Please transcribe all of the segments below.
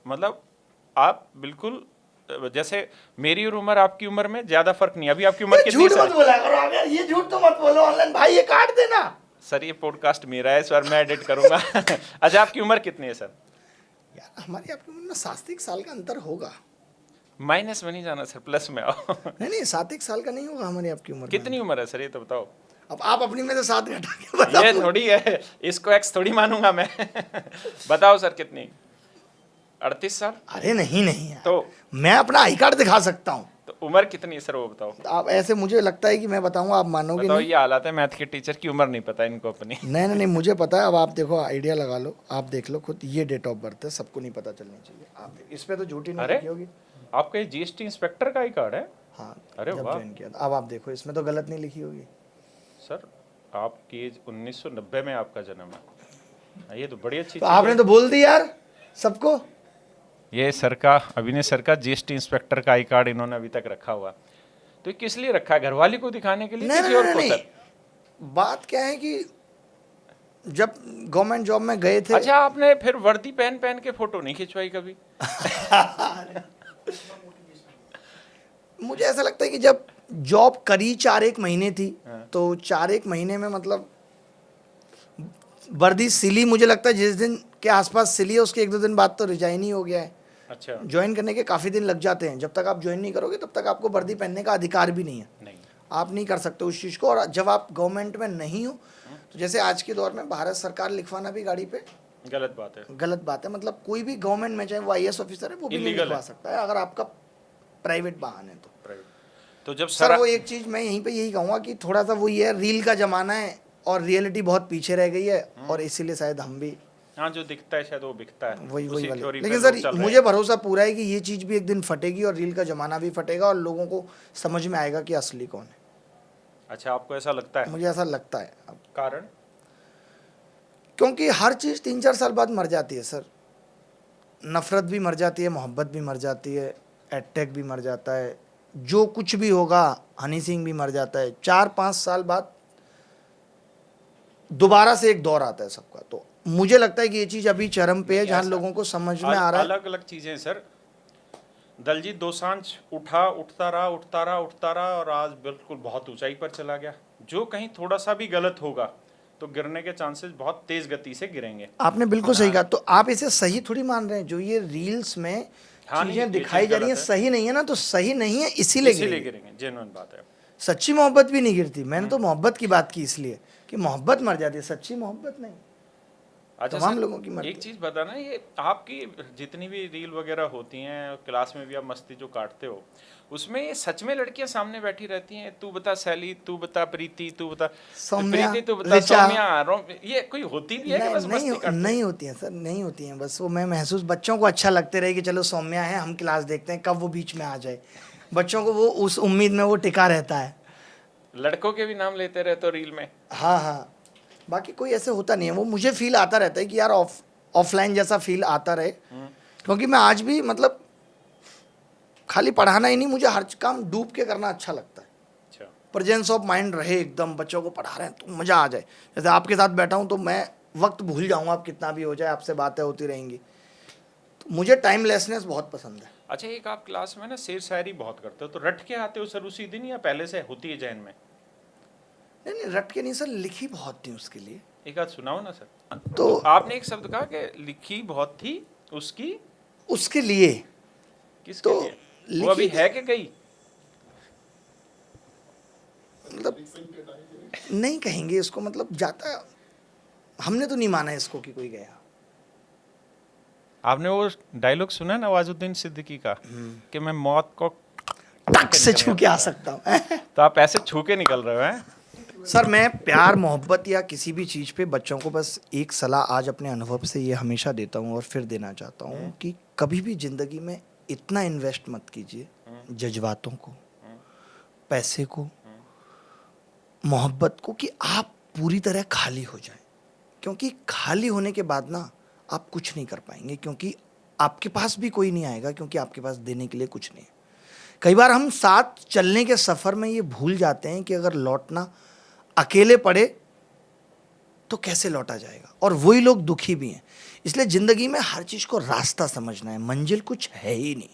मतलब आप बिल्कुल जैसे मेरी और उम्र आपकी उम्र में ज्यादा फर्क नहीं। अभी आपकी उम्र कितनी है झूठ मत बोला करो आप यार, ये झूठ तो मत बोलो ऑनलाइन भाई, ये काट देना सर। ये पॉडकास्ट मेरा है सर, मैं एडिट करूंगा। अच्छा आपकी उम्र कितनी है सर? यार। हमारी आपकी उम्र में 7 साल का अंतर होगा। माइनस में नहीं जाना सर, प्लस में आओ। नहीं नहीं, 7 साल का नहीं होगा हमारी आपकी उम्र कितनी में। उम्र है सर ये तो बताओ। अब आप अपनी में से 7 घटा के बताओ। ये थोड़ी है, इसको एक्स थोड़ी मानूंगा मैं। बताओ सर कितनी? 38 साल? अरे नहीं नहीं यार, तो मैं अपना आई कार्ड दिखा सकता हूँ। तो उम्र कितनी है सर वो बताओ। आप ऐसे, मुझे लगता है कि मैं बताऊंगा आप मानोगे बताओ, नहीं। ये हालात है मैथ के टीचर की उम्र नहीं पता इनको अपनी। नहीं नहीं नहीं, मुझे पता है। अब आप देखो, आइडिया लगा लो, आप देख लो खुद, ये डेट ऑफ बर्थ है, सबको नहीं पता चलनी चाहिए। आप इस पे तो झूठी नहीं अरे लिखी होगी। आपका ये जीएसटी इंस्पेक्टर का ही कार्ड है? हाँ, अरे जब वाह। ज्वाइन किया था। अब आप देखो, इसमें तो गलत नहीं लिखी होगी। सर आपकी एज 1990 में आपका जन्म है, ये तो बड़ी अच्छी तो चीज आपने है। तो बोल दी यार सबको। ये सर का, अभिनय सर का जीएसटी इंस्पेक्टर का आई कार्ड इन्होंने अभी तक रखा हुआ। तो ये किस लिए रखा है? घरवाली को दिखाने के लिए, नहीं किसी नहीं और को नहीं, सर? बात क्या है कि जब गवर्नमेंट जॉब में गए थे। अच्छा आपने फिर वर्दी पहन पहन के फोटो नहीं खिंचवाई कभी? मुझे ऐसा लगता है कि जब जॉब करी 4-1 महीने थी, हाँ। तो 4-1 महीने में मतलब वर्दी सिली, मुझे लगता है जिस दिन के आसपास सिली है उसके 1-2 दिन बाद तो रिजाइन ही हो गया है। अच्छा ज्वाइन करने के काफ़ी दिन लग जाते हैं। जब तक आप ज्वाइन नहीं करोगे तब तक आपको वर्दी पहनने का अधिकार भी नहीं है। नहीं। आप नहीं कर सकते उस चीज़ को। और जब आप गवर्नमेंट में नहीं हो, तो जैसे आज के दौर में भारत सरकार लिखवाना भी गाड़ी पे गलत बात है। गलत बात है। मतलब कोई भी गवर्नमेंट में, चाहे वो आईएएस ऑफिसर है, वो भी नहीं Illegal लिखवा है। सकता है अगर आपका प्राइवेट वाहन है तो। तो जब सर वो एक चीज़ मैं यहीं पे यही कहूँगा कि थोड़ा सा वो ये है, रील का ज़माना है और रियलिटी बहुत पीछे रह गई है, और इसीलिए शायद हम भी हाँ जो दिखता है शायद वो बिकता है, वही उसी वाली। थ्योरी पे लेकिन लोग सर चल रहे मुझे हैं। भरोसा पूरा है कि ये चीज़ भी एक दिन फटेगी और रील का ज़माना भी फटेगा और लोगों को समझ में आएगा कि असली कौन है। अच्छा आपको ऐसा लगता है? मुझे ऐसा लगता है। अब कारण? क्योंकि हर चीज़ 3-4 साल बाद मर जाती है सर। नफ़रत भी मर जाती है, मोहब्बत भी मर जाती है, अटैक भी मर जाता है, जो कुछ भी होगा, हनी सिंह भी मर जाता है। 4-5 साल बाद दोबारा से एक दौर आता है सबका। तो मुझे लगता है कि ये चीज़ अभी चरम पे है, जहाँ लोगों को समझ में आ रहा है। अलग अलग चीजें हैं सर। दलजीत दोसांझ उठता रहा और आज बिल्कुल बहुत ऊंचाई पर चला गया। जो कहीं थोड़ा सा भी गलत होगा तो गिरने के चांसेस बहुत तेज गति से गिरेंगे। आपने बिल्कुल सही कहा। तो आप इसे सही थोड़ी मान रहे हैं? जो ये रील्स में हाँ, नहीं, ये चीजें चीज़ दिखाई जा रही हैं गलत है। सही नहीं है ना, तो सही नहीं है इसीलिए इसीलिए गिरेगी। गिरेंगे, जेन्युइन बात है। सच्ची मोहब्बत भी नहीं गिरती। मैंने तो मोहब्बत की बात की इसलिए कि मोहब्बत मर जाती है, सच्ची मोहब्बत नहीं। अच्छा तमाम सर, लोगों की मरती एक चीज बताना, ये आपकी जितनी भी रील वगैरह होती हैं, क्लास में भी आप मस्ती जो काटते हो, उसमें ये सच में लड़कियां सामने बैठी रहती हैं? तू बता शैली, तू बता प्रीति, तू बता सौम्या, प्रीति, तू बता ऋचा। सौम्या, ये कोई होती भी है कि बस नहीं मस्ती काटते नहीं हैं? होती हैं सर, नहीं होती हैं। बस वो मैं महसूस, बच्चों को अच्छा लगते रहे कि चलो सौम्या है, हम क्लास देखते हैं, कब वो बीच में आ जाए। बच्चों को वो उस उम्मीद में वो टिका रहता है। लड़कों के भी नाम लेते रहते हो रील में? हाँ हाँ, बाकी कोई ऐसे होता नहीं है। वो मुझे फील आता रहता है कि यार ऑफलाइन जैसा फील आता रहे। क्योंकि मैं आज भी मतलब खाली पढ़ाना ही नहीं, मुझे हर काम डूब के करना अच्छा लगता है। अच्छा। प्रेजेंस ऑफ माइंड रहे एकदम, बच्चों को पढ़ा रहे हैं तो मज़ा आ जाए। जैसे आपके साथ बैठा हूँ तो मैं वक्त भूल जाऊँगा, आप कितना भी हो जाए, आपसे बातें होती रहेंगी। तो मुझे टाइमलेसनेस बहुत पसंद है। अच्छा, एक आप क्लास में ना शेर शायरी बहुत करते हो, तो रट के आते हो सर उसी दिन या पहले से होती है जहन में? नहीं नहीं, रट के नहीं सर, लिखी बहुत थी उसके लिए। एक आध सुनाओ ना सर। तो आपने एक शब्द कहा कि लिखी बहुत थी उसकी, उसके लिए किसके तो लिए? वो अभी लिखी है कि गई? मतलब नहीं कहेंगे इसको, मतलब जाता, हमने तो नहीं माना इसको कि कोई गया। आपने वो डायलॉग सुना है नवाजुद्दीन सिद्दीकी का कि मैं मौत को टक से छू के आ सकता हूँ। तो आप ऐसे छू के निकल रहे हो हैं? सर मैं प्यार मोहब्बत या किसी भी चीज़ पे बच्चों को बस एक सलाह आज अपने अनुभव से ये हमेशा देता हूँ और फिर देना चाहता हूँ कि कभी भी ज़िंदगी में इतना इन्वेस्ट मत कीजिए जज्बातों को, पैसे को, मोहब्बत को, कि आप पूरी तरह खाली हो जाएं। क्योंकि खाली होने के बाद ना आप कुछ नहीं कर पाएंगे, क्योंकि आपके पास भी कोई नहीं आएगा, क्योंकि आपके पास देने के लिए कुछ नहीं है। कई बार हम साथ चलने के सफ़र में ये भूल जाते हैं कि अगर लौटना अकेले पड़े तो कैसे लौटा जाएगा, और वही लोग दुखी भी हैं। इसलिए ज़िंदगी में हर चीज़ को रास्ता समझना है, मंजिल कुछ है ही नहीं।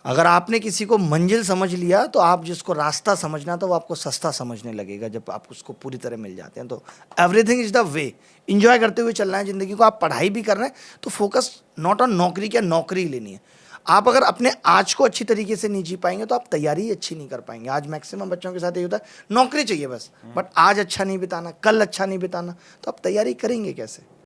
अगर आपने किसी को मंजिल समझ लिया तो आप जिसको रास्ता समझना था वो आपको सस्ता समझने लगेगा जब आप उसको पूरी तरह मिल जाते हैं। तो everything is the way, enjoy करते हुए चलना है ज़िंदगी को। आप पढ़ाई भी कर रहे हैं तो फोकस नॉट ऑन नौकरी, क्या नौकरी लेनी है। आप अगर अपने आज को अच्छी तरीके से नहीं जी पाएंगे तो आप तैयारी ही अच्छी नहीं कर पाएंगे। आज मैक्सिमम बच्चों के साथ ये होता है, नौकरी चाहिए बस, बट आज अच्छा नहीं बिताना, कल अच्छा नहीं बिताना, तो आप तैयारी करेंगे कैसे।